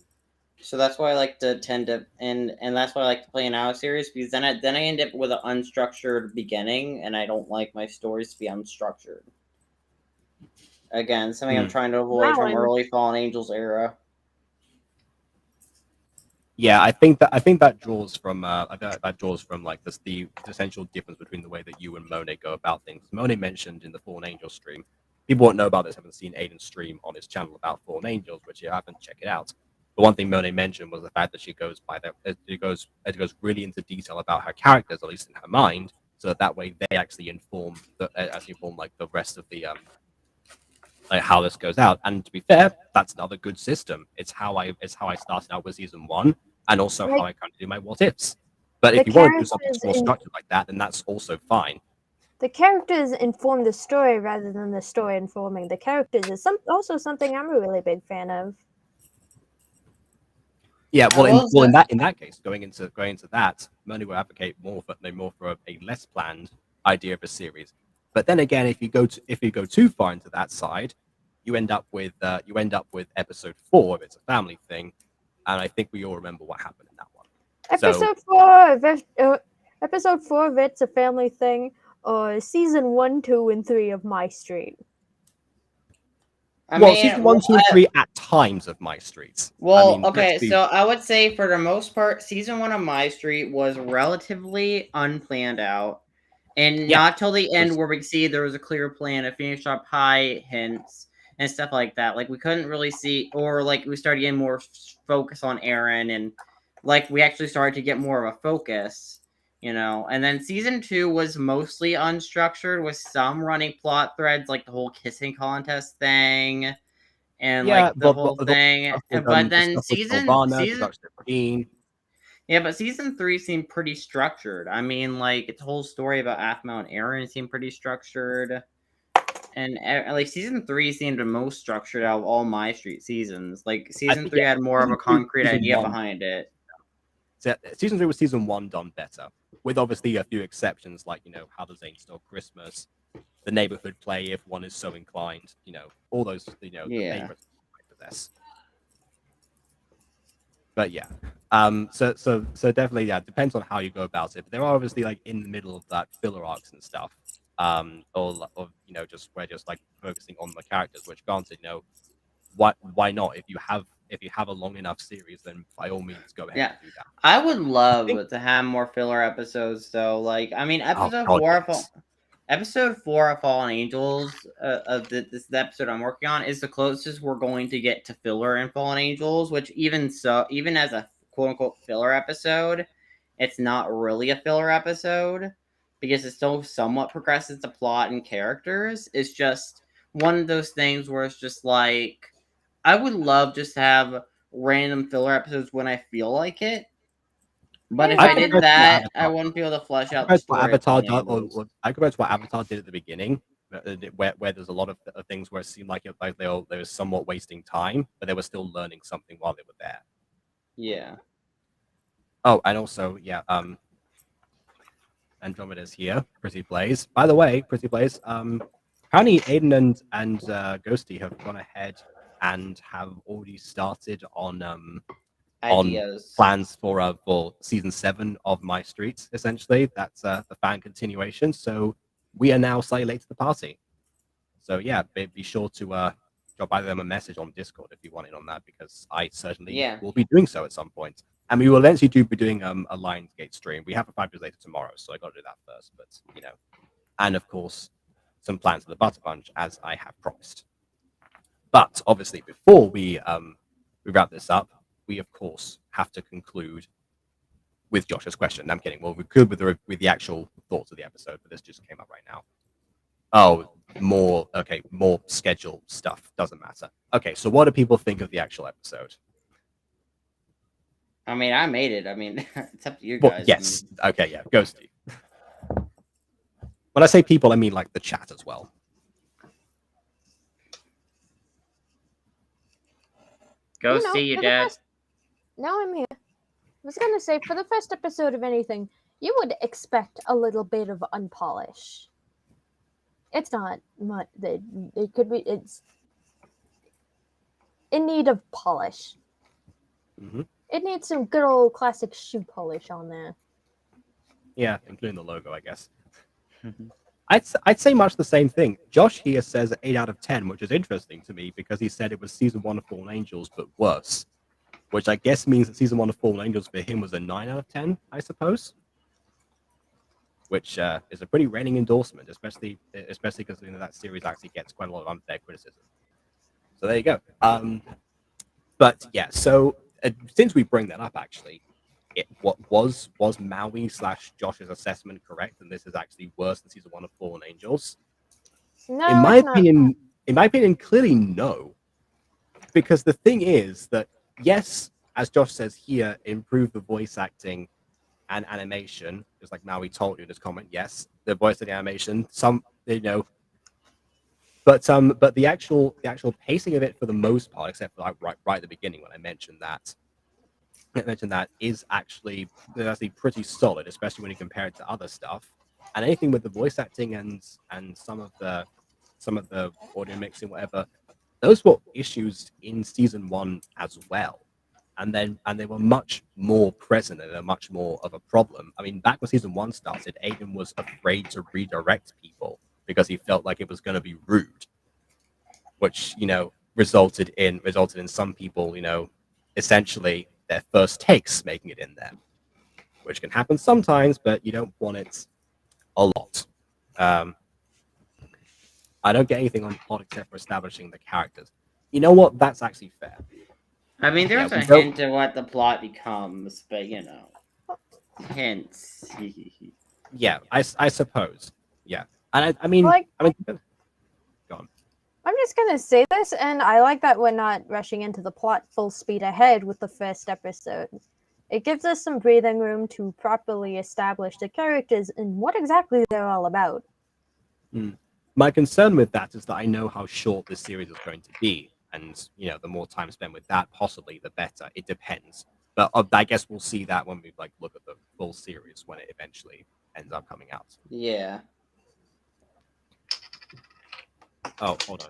So that's why I like to tend to and that's why I like to play an hour series, because then I end up with an unstructured beginning, and I don't like my stories to be unstructured. Again, something I'm trying to avoid from early Fallen Angels era. Yeah, I think that draws from like the essential difference between the way that you and Monet go about things. Monet mentioned in the Fallen Angels stream. People won't know about this, haven't seen Aiden's stream on his channel about Fallen Angels, which you haven't, check it out. The one thing Monet mentioned was the fact that she goes by that it goes really into detail about her characters, at least in her mind, so that way they actually inform like the rest of the like how this goes out. And to be fair, that's another good system. It's how I started out with season 1, and also how I kind of do my what ifs. But if you want to do something more structured like that, then that's also fine. The characters inform the story rather than the story informing the characters is also something I'm a really big fan of. Yeah, well, in that case, going into that, Moni will advocate more for a less planned idea of a series. But then again, if you go too far into that side, you end up with episode 4 if it's a family thing, and I think we all remember what happened in that one. Episode 4 of It's a Family Thing, or season 1, 2, and 3 of My Street. Season 1, 2, and 3 at times of My Streets. Well, so I would say for the most part, season 1 of My Street was relatively unplanned out, and not till the end where we see there was a clear plan to finish up high hints and stuff like that. Like we couldn't really see, or like we started getting more focus on Aaron, and like we actually started to get more of a focus. And then season 2 was mostly unstructured with some running plot threads, like the whole kissing contest thing, and like the whole thing. But then season 3 seemed pretty structured. I mean, like its whole story about Aphmau and Aaron seemed pretty structured, and like season 3 seemed the most structured out of all My Street seasons. Like season 3 had more of a concrete idea behind it. Season 3 was season 1 done better, with obviously a few exceptions, like how does Zane stole Christmas, the neighborhood play if one is so inclined, all those the favorites I possess. But yeah, so definitely, yeah, it depends on how you go about it. But there are obviously like in the middle of that filler arcs and stuff, or just like focusing on the characters, which granted, why not? If you have a long enough series, then by all means go ahead and do that. I would love to have more filler episodes, though. Like, I mean, episode 4 of Fallen Angels, this episode I'm working on, is the closest we're going to get to filler in Fallen Angels. Which even as a quote unquote filler episode, it's not really a filler episode because it still somewhat progresses the plot and characters. It's just one of those things where it's just like, I would love just to have random filler episodes when I feel like it. But if I did that, I wouldn't be able to flesh out the story. I compared to what Avatar did at the beginning, where there's a lot of things where it seemed like they were somewhat wasting time, but they were still learning something while they were there. Yeah. Oh, and also, yeah, Andromeda's here. Pretty Blaze. By the way, Pretty Blaze, apparently Aiden and Ghosty have gone ahead and have already started on plans for season 7 of My Street. Essentially, that's the fan continuation. So we are now slightly late to the party. So yeah, be sure to drop either them a message on Discord if you want in on that, because I certainly will be doing so at some point. And we will eventually be doing a Lionsgate stream. We have a 5 days later tomorrow, so I got to do that first. But and of course, some plans for the Butter Bunch, as I have promised. But obviously, before we wrap this up, we of course have to conclude with Josh's question. I'm kidding. We'll conclude with the actual thoughts of the episode, but this just came up right now. Oh, more schedule stuff. Doesn't matter. Okay, so what do people think of the actual episode? I mean, I made it. I mean, it's up to you guys. Yes. Okay, yeah. Ghosty. When I say people, I mean like the chat as well. Go see your dad. Now I'm here. I was gonna say, for the first episode of anything, you would expect a little bit of unpolish. It's not much. It could be. It's in need of polish. Hmm. It needs some good old classic shoe polish on there. Yeah, including the logo, I guess. I'd say much the same thing. Josh here says 8 out of 10, which is interesting to me because he said it was season 1 of Fallen Angels, but worse. Which I guess means that season 1 of Fallen Angels for him was a 9 out of 10, I suppose. Which is a pretty reigning endorsement, especially because that series actually gets quite a lot of unfair criticism. So there you go. But yeah, so since we bring that up, actually, what was Maui / Josh's assessment correct, and this is actually worse than season 1 of Fallen Angels? No, in my it's not. opinion, clearly no. Because the thing is that yes, as Josh says here, improve the voice acting and animation, just like Maui told you in his comment. Yes, the voice and animation, but the actual pacing of it for the most part, except for like right at the beginning when I mentioned that is actually pretty solid, especially when you compare it to other stuff. And anything with the voice acting and some of the audio mixing, whatever, those were issues in season 1 as well. And they were much more present and they're much more of a problem. I mean, back when season 1 started, Aiden was afraid to redirect people because he felt like it was going to be rude, which resulted in some people essentially their first takes making it in there, which can happen sometimes, but you don't want it a lot. I don't get anything on plot except for establishing the characters. You know what? That's actually fair. I mean, there's Yeah, a hint of what the plot becomes, but hints. Yeah, I suppose. Yeah, and I mean, go on. I'm just gonna say this, and I like that we're not rushing into the plot full speed ahead with the first episode. It gives us some breathing room to properly establish the characters and what exactly they're all about. My concern with that is that I know how short this series is going to be, and the more time spent with that, possibly the better. It depends, but I guess we'll see that when we look at the full series when it eventually ends up coming out. Yeah. Oh, hold on.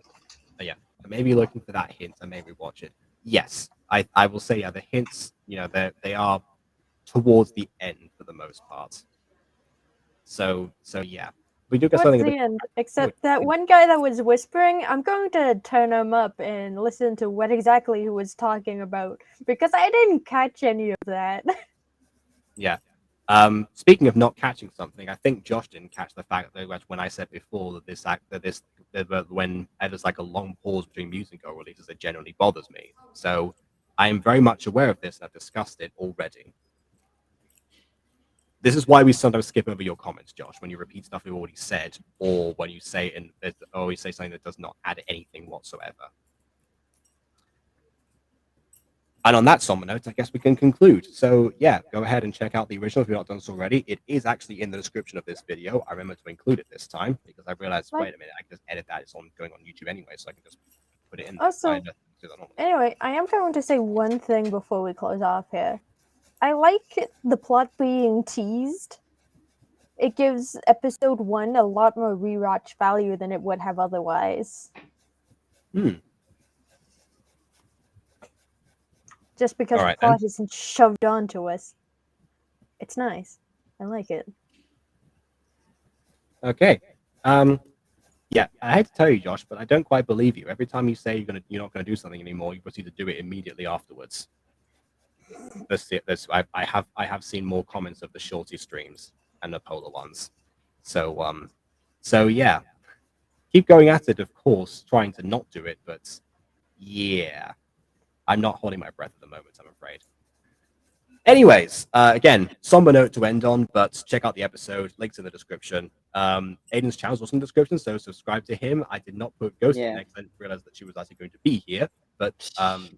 Yeah, maybe looking for that hint and maybe watch it. Yes, I will say the hints. They are towards the end for the most part. So yeah. We do get What's something. the end? Except that one guy that was whispering, I'm going to turn him up and listen to what exactly he was talking about because I didn't catch any of that. Yeah. Speaking of not catching something, I think Josh didn't catch the fact that when I said before that when there's like a long pause between musical releases, it generally bothers me. So I am very much aware of this and I've discussed it already. This is why we sometimes skip over your comments, Josh, when you repeat stuff we've already said, or when you say something that does not add anything whatsoever. And on that somber note, I guess we can conclude. So yeah, go ahead and check out the original if you've not done so already. It is actually in the description of this video. I remember to include it this time because I realized, wait a minute, I can just edit that. It's going on YouTube anyway, so I can just put it in. Also, anyway, I am going to say one thing before we close off here. I like the plot being teased. It gives episode 1 a lot more rewatch value than it would have otherwise. Just because the plot isn't shoved onto us. It's nice. I like it. Okay. Yeah, I hate to tell you, Josh, but I don't quite believe you. Every time you say you're not gonna do something anymore, you proceed to do it immediately afterwards. I have seen more comments of the shorty streams and the polar ones. So yeah, keep going at it, of course, trying to not do it, but yeah, I'm not holding my breath at the moment, I'm afraid. Anyways, again, somber note to end on, but check out the episode. Links in the description. Aiden's channel is also in the description, so subscribe to him. I did not put Ghosty next. I didn't realize that she was actually going to be here, but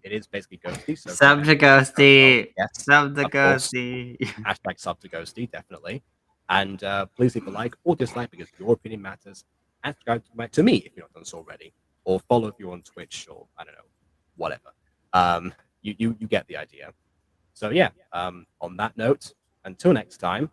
it is basically Ghosty. So Sub to Ghosty. Yes, Sub to Ghosty. Hashtag sub to Ghosty, definitely. And please leave a like or dislike because your opinion matters. And subscribe to me if you're not done so already, or follow if you're on Twitch or I don't know, whatever. You get the idea. So yeah, on that note, until next time,